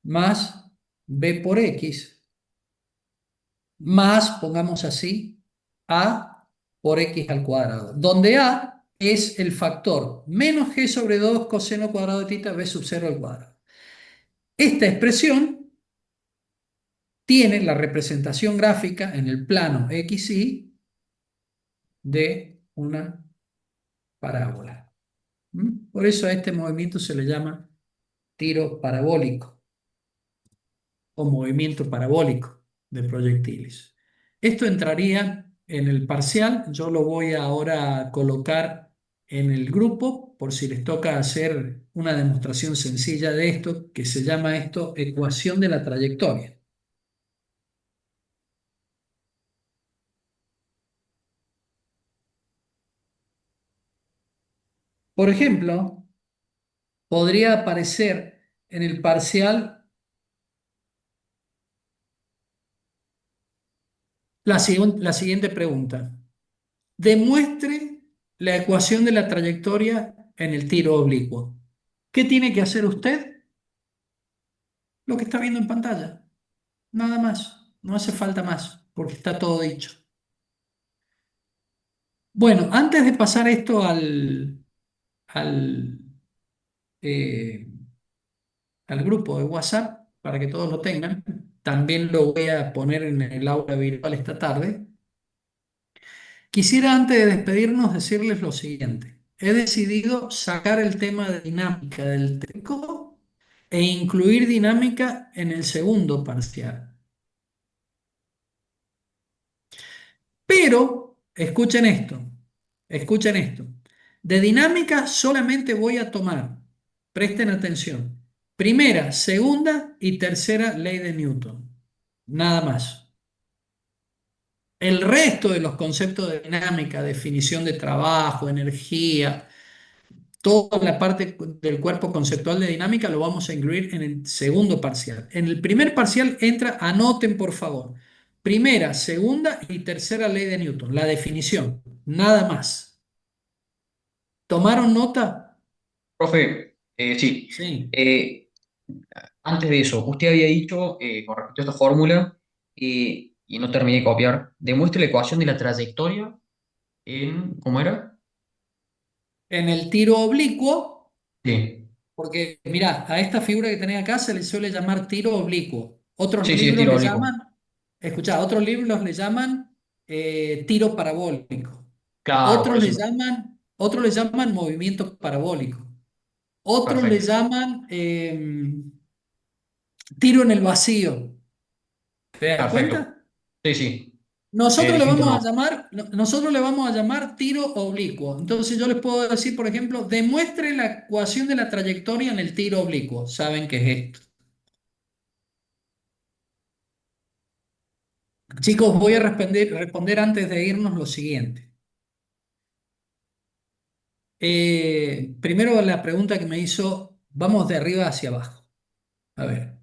más b por x más, pongamos así, a por x al cuadrado, donde a es el factor menos g sobre 2 coseno cuadrado de tita b sub 0 al cuadrado. Esta expresión tiene la representación gráfica en el plano xy de una parábola. Por eso a este movimiento se le llama tiro parabólico o movimiento parabólico de proyectiles. Esto entraría en el parcial. Yo lo voy ahora a colocar en el grupo por si les toca hacer una demostración sencilla de esto, que se llama esto ecuación de la trayectoria. Por ejemplo, podría aparecer en el parcial la siguiente pregunta. Demuestre la ecuación de la trayectoria en el tiro oblicuo. ¿Qué tiene que hacer usted? Lo que está viendo en pantalla. Nada más. No hace falta más, porque está todo dicho. Bueno, antes de pasar esto al, eh, al grupo de WhatsApp, para que todos lo tengan, también lo voy a poner en el aula virtual esta tarde. Quisiera antes de despedirnos decirles lo siguiente. He decidido sacar el tema de dinámica del TECO e incluir dinámica en el segundo parcial. Pero, escuchen esto, Escuchen esto. De dinámica solamente voy a tomar, presten atención, primera, segunda y tercera ley de Newton. Nada más. El resto de los conceptos de dinámica, definición de trabajo, energía, toda la parte del cuerpo conceptual de dinámica lo vamos a incluir en el segundo parcial. En el primer parcial entra, anoten por favor, primera, segunda y tercera ley de Newton, la definición, nada más. ¿Tomaron nota? Profe, sí. Sí. Eh, Antes de eso, usted había dicho, con respecto a esta fórmula, y no terminé de copiar, demuestre la ecuación de la trayectoria en, ¿cómo era? En el tiro oblicuo, Sí, porque mirá, a esta figura que tenés acá se le suele llamar tiro oblicuo. Otros sí, sí, libros estiro le oblicuo. llaman, escuchá, otros libros le llaman tiro parabólico. Claro, por eso. Otros le llaman movimiento parabólico. Otros le Perfecto. llaman tiro en el vacío. ¿Te das Perfecto. cuenta? Sí, sí. Nosotros le Distinto vamos a no. llamar, nosotros le vamos a llamar tiro oblicuo. Entonces yo les puedo decir, por ejemplo, demuestre la ecuación de la trayectoria en el tiro oblicuo. ¿Saben qué es esto? Chicos, voy a responder antes de irnos lo siguiente. Primero la pregunta que me hizo, vamos de arriba hacia abajo. A ver,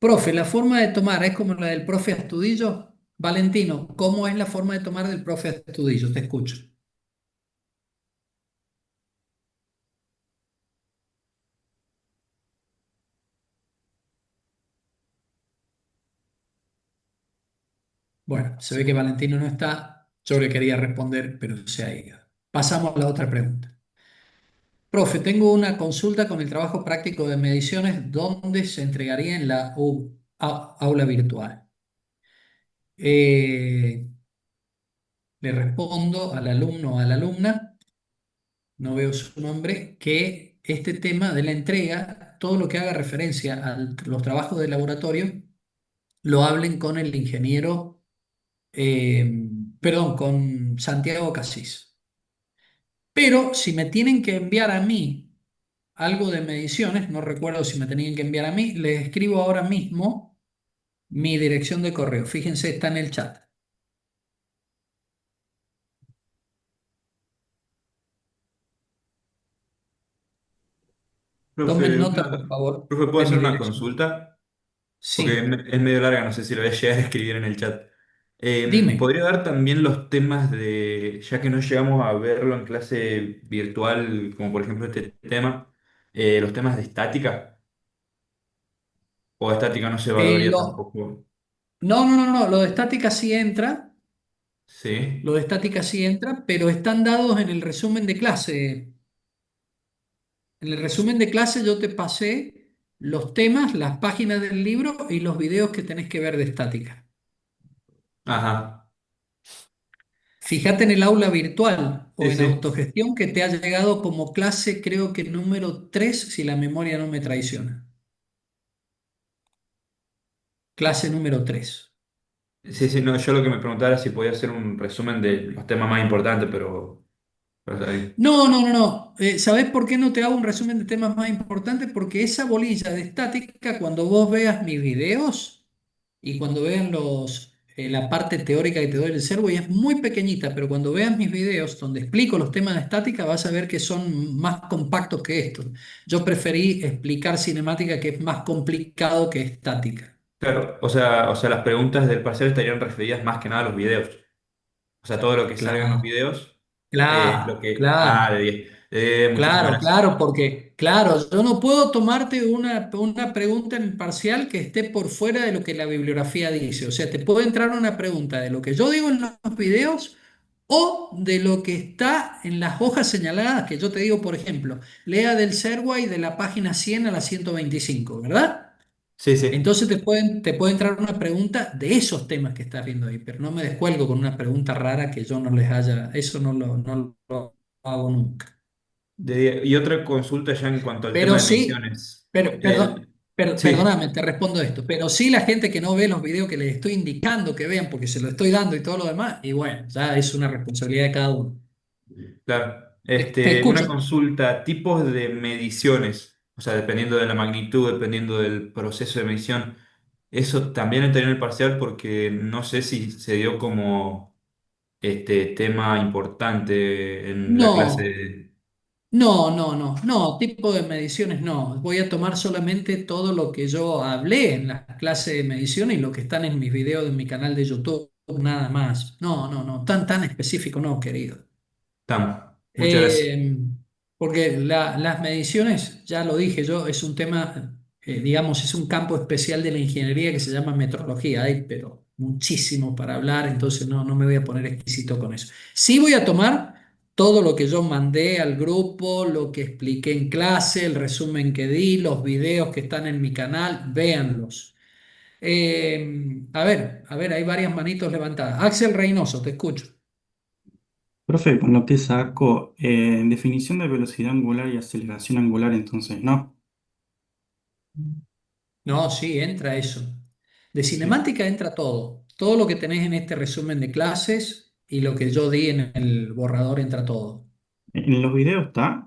profe, ¿la forma de tomar es como la del profe Astudillo? Valentino, ¿cómo es la forma de tomar del profe Astudillo? Te escucho. Bueno, se ve que Valentino no está. Yo le quería responder, pero se ha ido. Pasamos a la otra pregunta. Profe, tengo una consulta con el trabajo práctico de mediciones, ¿dónde se entregaría en la aula virtual? Eh, Le respondo al alumno o a la alumna, no veo su nombre, que este tema de la entrega, todo lo que haga referencia a los trabajos de laboratorio, lo hablen con el ingeniero, perdón, con Santiago Casís. Pero si me tienen que enviar a mí algo de mediciones, no recuerdo si me tenían que enviar a mí, les escribo ahora mismo mi dirección de correo. Fíjense, está en el chat. Tomen Profe, nota, por favor, profe, ¿puedo de hacer mi una dirección. consulta? Porque Sí, es medio larga, no sé si lo voy a llegar a escribir en el chat. dime. ¿Podría dar también los temas de, ya que no llegamos a verlo en clase virtual, como por ejemplo este tema, los temas de estática? ¿O estática no se Eh, evaluaría lo- tampoco? no, lo de estática sí entra, Sí. lo de estática sí entra, pero están dados en el resumen de clase. En el resumen de clase yo te pasé los temas, las páginas del libro y los videos que tenés que ver de estática. Ajá. Fíjate en el aula virtual Sí, o en sí. autogestión que te ha llegado como clase, creo que número 3 si la memoria no me traiciona. Clase número 3. Sí, sí, no, yo lo que me preguntaba era si podía hacer un resumen de los temas más importantes, pero está bien. No. ¿Sabés por qué no te hago un resumen de temas más importantes? Porque esa bolilla de estática, cuando vos veas mis videos y cuando vean la parte teórica que te doy del Servo, es muy pequeñita, pero cuando veas mis videos donde explico los temas de estática, vas a ver que son más compactos que estos. Yo preferí explicar cinemática, que es más complicado que estática. Claro, o sea, las preguntas del parcial estarían referidas más que nada a los videos. O sea, todo lo que salga en los Claro, videos es lo claro, que... Ah, claro. de 10. De 10, muchísimas Claro, gracias. claro, porque, claro, yo no puedo tomarte una pregunta en parcial que esté por fuera de lo que la bibliografía dice. O sea, te puede entrar una pregunta de lo que yo digo en los videos o de lo que está en las hojas señaladas, que yo te digo, por ejemplo, lea del Serway de la página 100 a la 125, ¿verdad? Sí, sí. Entonces te puede entrar una pregunta de esos temas que estás viendo ahí, pero no me descuelgo con una pregunta rara que yo no les haya, eso no lo hago nunca. De 10. Y otra consulta ya en cuanto al tema Pero de sí, mediciones. perdón, Sí, perdóname, te respondo esto. Pero sí la gente que no ve los videos que les estoy indicando que vean porque se lo estoy dando y todo lo demás, y bueno, ya es una responsabilidad de cada uno. Claro. Te Una escucho. consulta, tipos de mediciones, o sea, dependiendo de la magnitud, dependiendo del proceso de medición, eso también entraría en el parcial porque no sé si se dio como tema importante en la No. clase. No, tipo de mediciones no. Voy a tomar solamente todo lo que yo hablé en las clases de medición y lo que están en mis videos de mi canal de YouTube, nada más. No, tan específico no, querido. Estamos. Muchas gracias. Eh, Porque las mediciones, ya lo dije yo, es un tema, digamos, es un campo especial de la ingeniería que se llama metrología. Hay, pero muchísimo para hablar, entonces no me voy a poner exquisito con eso. Sí voy a tomar todo lo que yo mandé al grupo, lo que expliqué en clase, el resumen que di, los videos que están en mi canal, véanlos. A ver, hay varias manitos levantadas. Axel Reynoso, te escucho. Profe, con lo que saco, definición de velocidad angular y aceleración angular, entonces, ¿no? No, sí, entra eso. De Sí. cinemática entra todo. Todo lo que tenés en este resumen de clases y lo que yo di en el borrador entra todo. En los videos está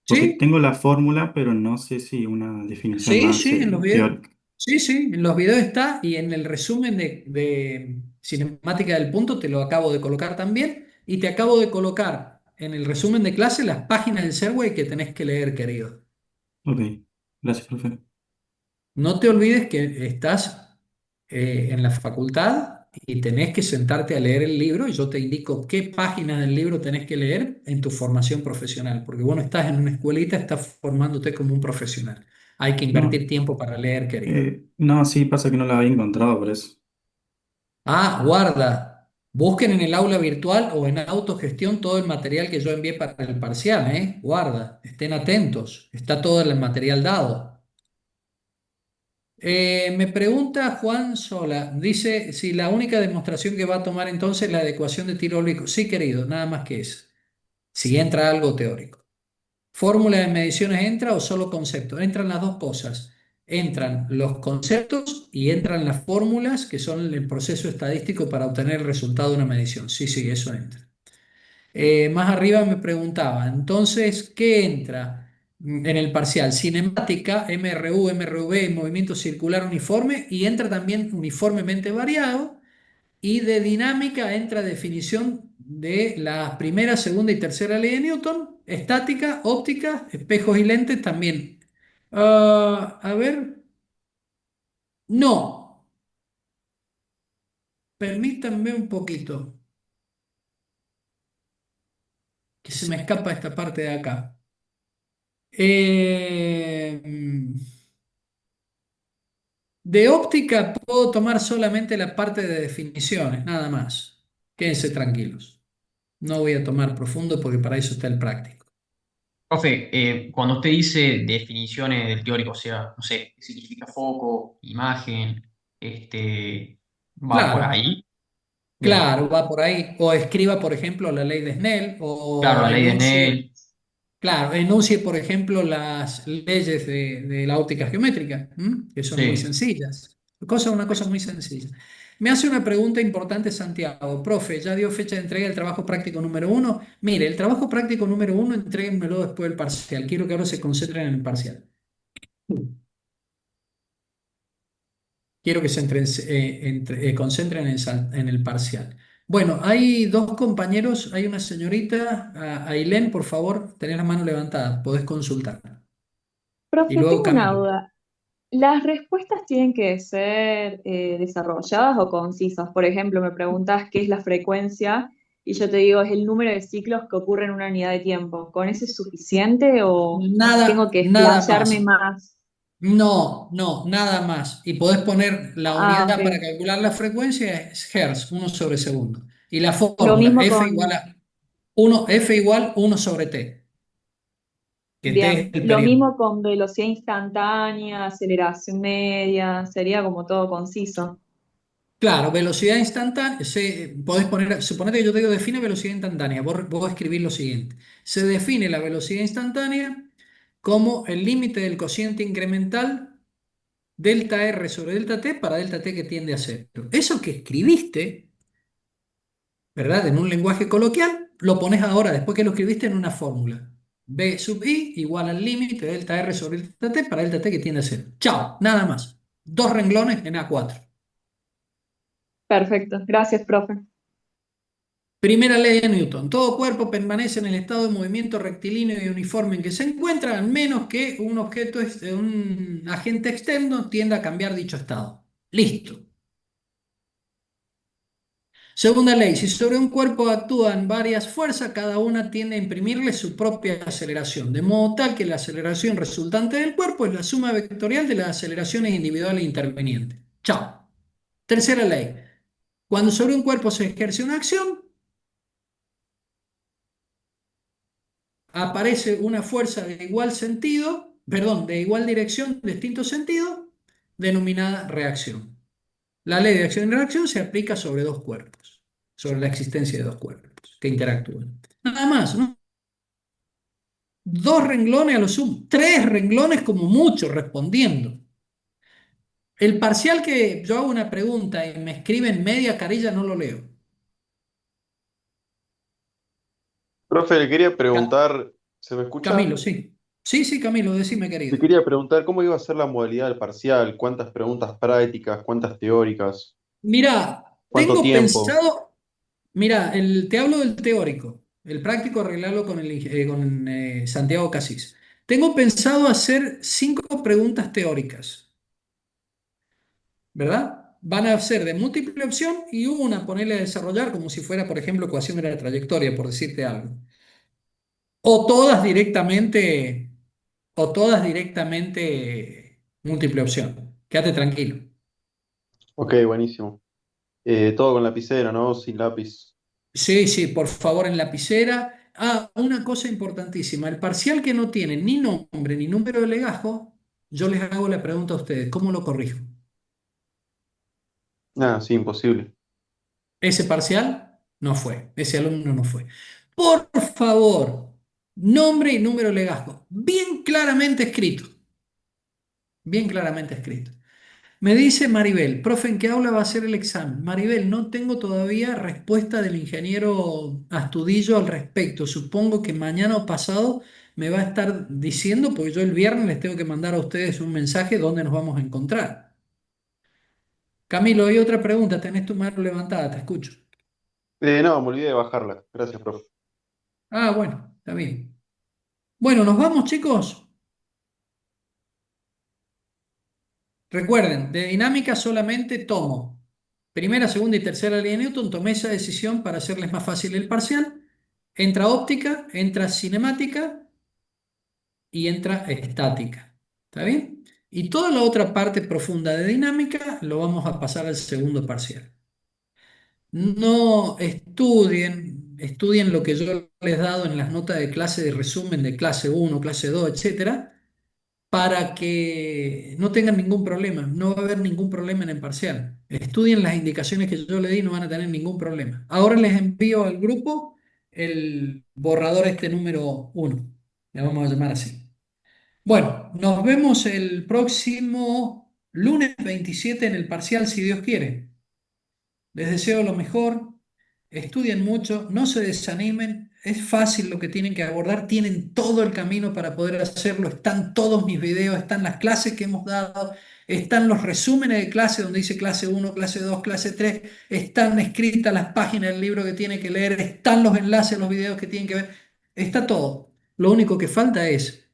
porque ¿Sí? tengo la fórmula, pero no sé si una definición más Sí, en los videos. teórica. Sí, en los videos está y en el resumen de cinemática del punto te lo acabo de colocar también y te acabo de colocar en el resumen de clase las páginas del Serway que tenés que leer, querido. Ok, gracias, profe. No te olvides que estás en la facultad y tenés que sentarte a leer el libro y yo te indico qué páginas del libro tenés que leer en tu formación profesional, porque bueno, estás en una escuelita, estás formándote como un profesional. Hay que No, invertir tiempo para leer, querido. no, sí, pasa que no la había encontrado por eso. Ah, guarda. Busquen en el aula virtual o en autogestión todo el material que yo envié para el parcial, ¿eh? Guarda, estén atentos. Está todo el material dado. Me pregunta Juan Sola, dice si la única demostración que va a tomar entonces es la adecuación de tiro eólico. Sí, querido, nada más que eso. Si entra algo teórico. ¿Fórmula de mediciones entra o solo conceptos? Entran las dos cosas. Entran los conceptos y entran las fórmulas que son el proceso estadístico para obtener el resultado de una medición. Sí, eso entra. Más arriba me preguntaba, entonces, ¿qué entra en el parcial? Cinemática, MRU, MRV, movimiento circular uniforme y entra también uniformemente variado. Y de dinámica entra definición de la primera, segunda y tercera ley de Newton, estática, óptica, espejos y lentes también. A ver, no, permítanme un poquito, que se me escapa esta parte de acá. Eh, De óptica puedo tomar solamente la parte de definiciones, nada más. Quédense tranquilos. No voy a tomar profundo porque para eso está el práctico. Profe, cuando usted dice definiciones del teórico, o sea, no sé, ¿qué significa foco, imagen? ¿Va por Claro, ahí? Bien. claro, va por ahí. O escriba, por ejemplo, la ley de Snell Claro, o la ley de enuncie, Snell. claro, enuncie, por ejemplo, las leyes de la óptica geométrica, ¿m? Que son muy Sí. sencillas. Una cosa muy sencilla. Me hace una pregunta importante Santiago. Profe, ¿ya dio fecha de entrega del trabajo práctico número uno? Mire, el trabajo práctico número uno, entréguenmelo después del parcial. Quiero que ahora se concentren en el parcial. Quiero que concentren en el parcial. Bueno, hay dos compañeros, hay una señorita, Ailén, por favor, tenés la mano levantada, podés consultar. Y Profe, luego tengo una Camilo. duda. ¿Las respuestas tienen que ser desarrolladas o concisas? Por ejemplo, me preguntas qué es la frecuencia y yo te digo es el número de ciclos que ocurre en una unidad de tiempo. ¿Con eso es suficiente o tengo que Nada explayarme más. más? No, nada más. Y podés poner la Ah, unidad para ok. calcular la frecuencia, es Hertz, 1/segundo. Y la Lo fórmula, mismo con, F igual 1/t, que t es bien, el lo periodo. mismo con velocidad instantánea, aceleración media, sería como todo conciso. Claro, velocidad instantánea, podés poner, suponete que yo te digo define velocidad instantánea, vos escribir lo siguiente. Se define la velocidad instantánea como el límite del cociente incremental delta R sobre delta t para delta t que tiende a cero. Eso que escribiste ¿verdad? En un lenguaje coloquial, lo pones ahora, después que lo escribiste, en una fórmula. B sub i igual al límite de delta R sobre delta t para delta t que tiende a cero. Chao, nada más. Dos renglones en A4. Perfecto, gracias, profe. Primera ley de Newton. Todo cuerpo permanece en el estado de movimiento rectilíneo y uniforme en que se encuentra, al menos que un objeto, un agente externo tienda a cambiar dicho estado. Listo. Segunda ley, si sobre un cuerpo actúan varias fuerzas, cada una tiende a imprimirle su propia aceleración, de modo tal que la aceleración resultante del cuerpo es la suma vectorial de las aceleraciones individuales intervenientes. Chao. Tercera ley, cuando sobre un cuerpo se ejerce una acción, aparece una fuerza de igual sentido, perdón, de igual dirección, distinto sentido, denominada reacción. La ley de acción y reacción se aplica sobre dos cuerpos, sobre la existencia de dos cuerpos que interactúan. Nada más, ¿no? Dos renglones a lo sumo, tres renglones como mucho respondiendo. El parcial que yo hago una pregunta y me escriben media carilla no lo leo. Profe, le quería Ca- preguntar, ¿se me escucha? Camilo, sí. Sí, sí, Camilo, decime, Le querido. quería preguntar cómo iba a ser la modalidad del parcial, cuántas preguntas prácticas, cuántas teóricas, Mira, cuánto tengo tiempo. pensado, mira, te hablo del teórico, el práctico arreglarlo con, con Santiago Casís. Tengo pensado hacer 5 preguntas teóricas, ¿verdad? Van a ser de múltiple opción y una ponerle a desarrollar como si fuera, por ejemplo, ecuación de la trayectoria, por decirte algo. O todas directamente, o todas directamente múltiple opción. Quédate tranquilo. Ok, buenísimo. Todo con lapicero, ¿no? Sin lápiz. Sí, sí, por favor en lapicera. Ah, una cosa importantísima. El parcial que no tiene ni nombre ni número de legajo, yo les hago la pregunta a ustedes, ¿cómo lo corrijo? Nada, sí, imposible. Ese parcial no fue, ese alumno no fue. Por favor, nombre y número de legajo, bien claramente escrito, bien claramente escrito. Me dice Maribel, profe, ¿en qué aula va a ser el examen? Maribel, no tengo todavía respuesta del ingeniero Astudillo al respecto. Supongo que mañana o pasado me va a estar diciendo, porque yo el viernes les tengo que mandar a ustedes un mensaje donde nos vamos a encontrar. Camilo, hay otra pregunta, tenés tu mano levantada, te escucho. No, me olvidé de bajarla. Gracias, profe. Ah, bueno, está bien. Bueno, ¿nos vamos, chicos? Recuerden, de dinámica solamente tomo primera, segunda y tercera ley de Newton, tomé esa decisión para hacerles más fácil el parcial. Entra óptica, entra cinemática y entra estática. ¿Está bien? Y toda la otra parte profunda de dinámica lo vamos a pasar al segundo parcial. No estudien lo que yo les he dado en las notas de clase de resumen de clase uno, clase 2, etcétera, para que no tengan ningún problema. No va a haber ningún problema en el parcial. Estudien las indicaciones que yo les di, no van a tener ningún problema. Ahora les envío al grupo el borrador este número uno. Le vamos a llamar así. Bueno, nos vemos el próximo lunes 27 en el parcial, si Dios quiere. Les deseo lo mejor, estudien mucho, no se desanimen, es fácil lo que tienen que abordar, tienen todo el camino para poder hacerlo, están todos mis videos, están las clases que hemos dado, están los resúmenes de clase donde dice clase uno, clase 2, clase 3, están escritas las páginas del libro que tienen que leer, están los enlaces a los videos que tienen que ver, está todo. Lo único que falta es